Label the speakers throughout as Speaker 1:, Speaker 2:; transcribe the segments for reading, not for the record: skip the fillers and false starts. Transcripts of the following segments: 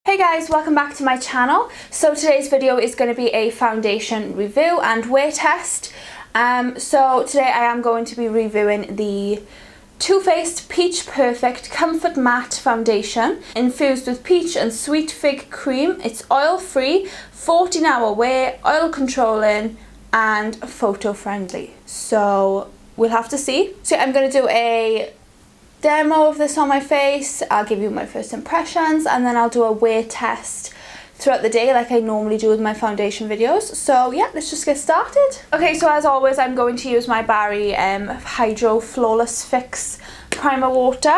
Speaker 1: Hey guys, welcome back to my channel. So today's video is going to be a foundation review and wear test. So today I am going to be reviewing the Too Faced Peach Perfect Comfort Matte Foundation infused with peach and sweet fig cream. It's oil free, 14-hour wear, oil controlling and photo friendly. So we'll have to see. So I'm going to do a demo of this on my face. I'll give you my first impressions and then I'll do a wear test throughout the day like I normally do with my foundation videos. So yeah, let's just get started. Okay, so as always I'm going to use my Barry Hydro Flawless Fix Primer Water.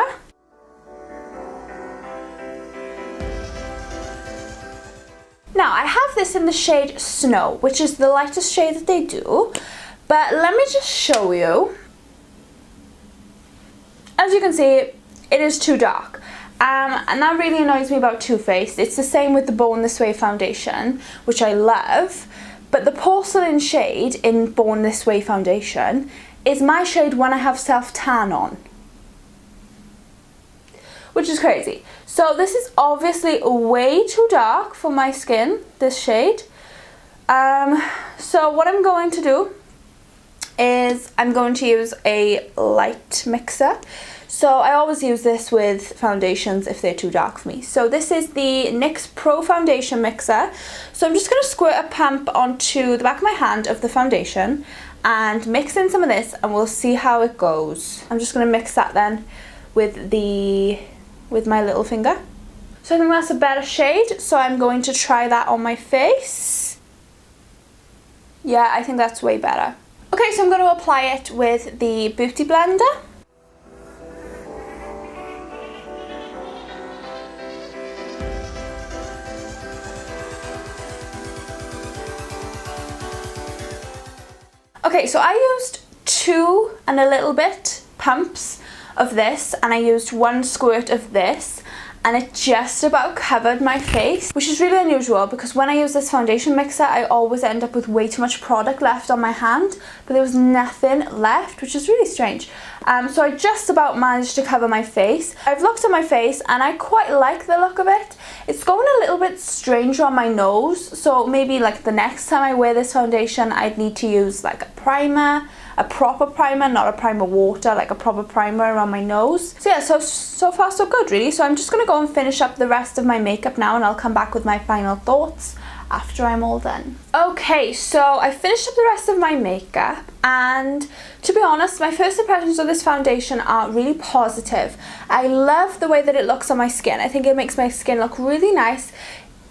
Speaker 1: Now I have this in the shade Snow, which is the lightest shade that they do, but let me just show you. As you can see, it is too dark, and that really annoys me about Too Faced. It's the same with the Born This Way foundation, which I love, but the porcelain shade in Born This Way foundation is my shade when I have self-tan on, which is crazy. So this is obviously way too dark for my skin, this shade. So what I'm going to do is I'm going to use a light mixer. So I always use this with foundations if they're too dark for me. So this is the NYX Pro Foundation Mixer. So I'm just going to squirt a pump onto the back of my hand of the foundation and mix in some of this and we'll see how it goes. I'm just going to mix that then with my little finger. So I think that's a better shade, so I'm going to try that on my face. Yeah, I think that's way better. Okay, so I'm going to apply it with the Beauty Blender. Okay, so I used 2 and a little bit pumps of this and I used 1 squirt of this and it just about covered my face, which is really unusual because when I use this foundation mixer I always end up with way too much product left on my hand, but there was nothing left, which is really strange. So I just about managed to cover my face. I've looked at my face and I quite like the look of it. It's going a little bit stranger on my nose, so maybe like the next time I wear this foundation I'd need to use like a primer, a proper primer, not a primer water, like a proper primer around my nose. So yeah, so far so good really. So I'm just going to go and finish up the rest of my makeup now and I'll come back with my final thoughts after I'm all done. Okay, so I finished up the rest of my makeup and to be honest, my first impressions of this foundation are really positive. I love the way that it looks on my skin. I think it makes my skin look really nice.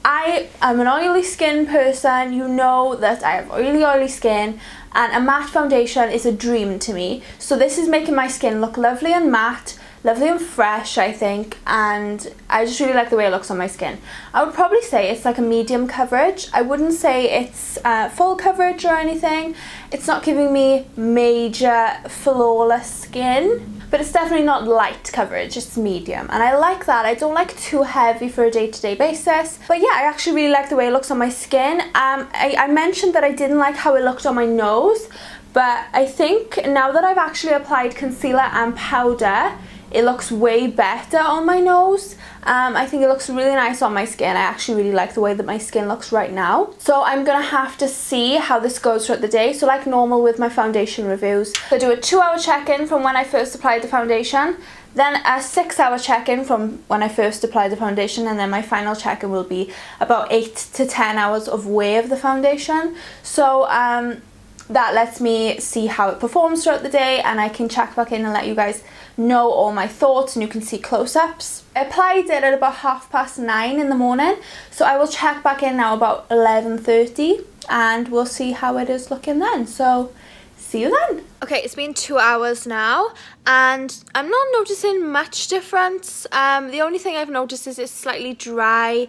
Speaker 1: I am an oily skin person, you know that I have oily skin, and a matte foundation is a dream to me. So this is making my skin look lovely and matte, lovely and fresh, I think, and I just really like the way it looks on my skin. I would probably say it's like a medium coverage. I wouldn't say it's full coverage or anything. It's not giving me major flawless skin, but it's definitely not light coverage, it's medium, and I like that. I don't like too heavy for a day-to-day basis, but yeah, I actually really like the way it looks on my skin. I mentioned that I didn't like how it looked on my nose, but I think now that I've actually applied concealer and powder, it looks way better on my nose. I think it looks really nice on my skin. I actually really like the way that my skin looks right now. So I'm gonna have to see how this goes throughout the day. So like normal with my foundation reviews, I do a 2-hour check-in from when I first applied the foundation, then a 6-hour check-in from when I first applied the foundation, and then my final check-in will be about 8 to 10 hours of wear of the foundation. So that lets me see how it performs throughout the day and I can check back in and let you guys know all my thoughts and you can see close-ups. I applied it at about 9:30 in the morning, so I will check back in now about 11:30 and we'll see how it is looking then. So see you then. Okay, it's been 2 hours now and I'm not noticing much difference. The only thing I've noticed is it's slightly dry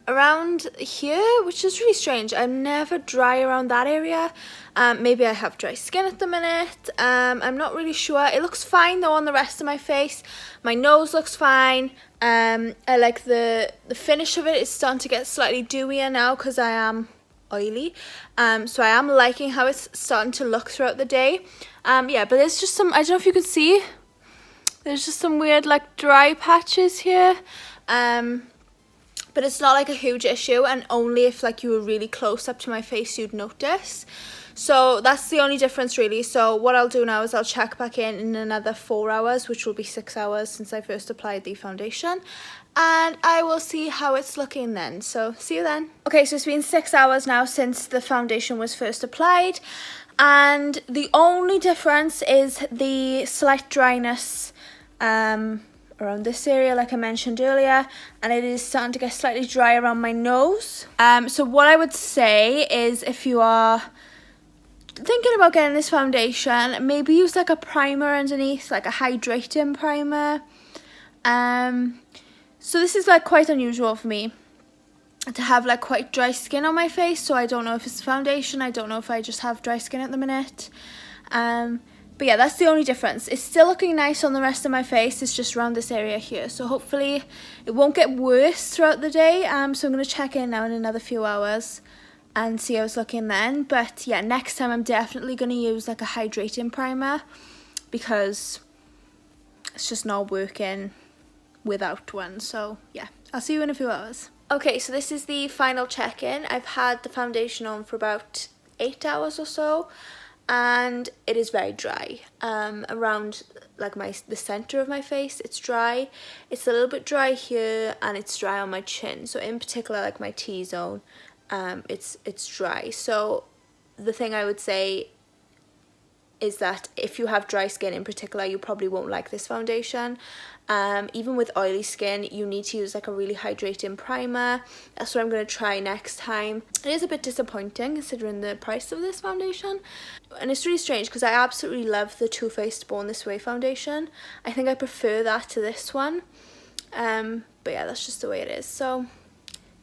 Speaker 1: around here, which is really strange. I'm never dry around that area. Maybe I have dry skin at the minute. I'm not really sure. It looks fine though on the rest of my face. My nose looks fine. I like the finish of it. It's starting to get slightly dewier now because I am oily. So I am liking how it's starting to look throughout the day. Yeah, but there's just some, I don't know if you can see, there's just some weird like dry patches here. but it's not like a huge issue, and only if like you were really close up to my face you'd notice. So that's the only difference really. So what I'll do now is I'll check back in another 4 hours, which will be 6 hours since I first applied the foundation, and I will see how it's looking then. So see you then. Okay, so it's been 6 hours now since the foundation was first applied, and the only difference is the slight dryness around this area, like I mentioned earlier, and it is starting to get slightly dry around my nose. So what I would say is, if you are thinking about getting this foundation, maybe use like a primer underneath, like a hydrating primer. So this is like quite unusual for me to have like quite dry skin on my face, so I don't know if it's foundation, I don't know if I just have dry skin at the minute. But yeah, that's the only difference. It's still looking nice on the rest of my face, it's just around this area here. So hopefully it won't get worse throughout the day. So I'm going to check in now in another few hours and see how it's looking then. But yeah, next time I'm definitely going to use like a hydrating primer, because it's just not working without one. So yeah, I'll see you in a few hours. Okay, so this is the final check-in. I've had the foundation on for about 8 hours or so, and it is very dry. Around like the center of my face, it's dry. It's a little bit dry here, and it's dry on my chin. So in particular, like my T-zone, it's dry. So the thing I would say is that if you have dry skin in particular, you probably won't like this foundation. Even with oily skin, you need to use like a really hydrating primer. That's what I'm going to try next time. It is a bit disappointing considering the price of this foundation, and it's really strange because I absolutely love the Too Faced Born This Way foundation. I think I prefer that to this one, but yeah, that's just the way it is. So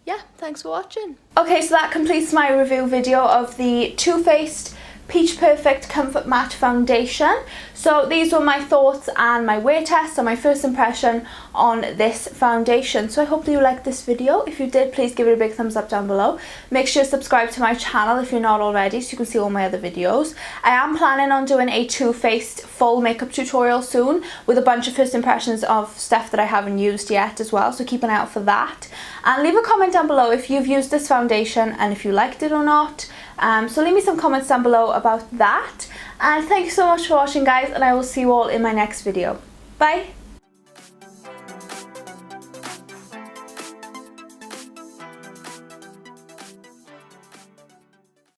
Speaker 1: yeah, thanks for watching. Okay, so that completes my review video of the Too Faced Peach Perfect Comfort Matte Foundation. So these were my thoughts and my wear test and my first impression on this foundation. So I hope that you liked this video. If you did, please give it a big thumbs up down below. Make sure to subscribe to my channel if you're not already, so you can see all my other videos. I am planning on doing a Too Faced full makeup tutorial soon with a bunch of first impressions of stuff that I haven't used yet as well, so keep an eye out for that. And leave a comment down below if you've used this foundation and if you liked it or not. So leave me some comments down below about that. And thank you so much for watching, guys, and I will see you all in my next video. Bye!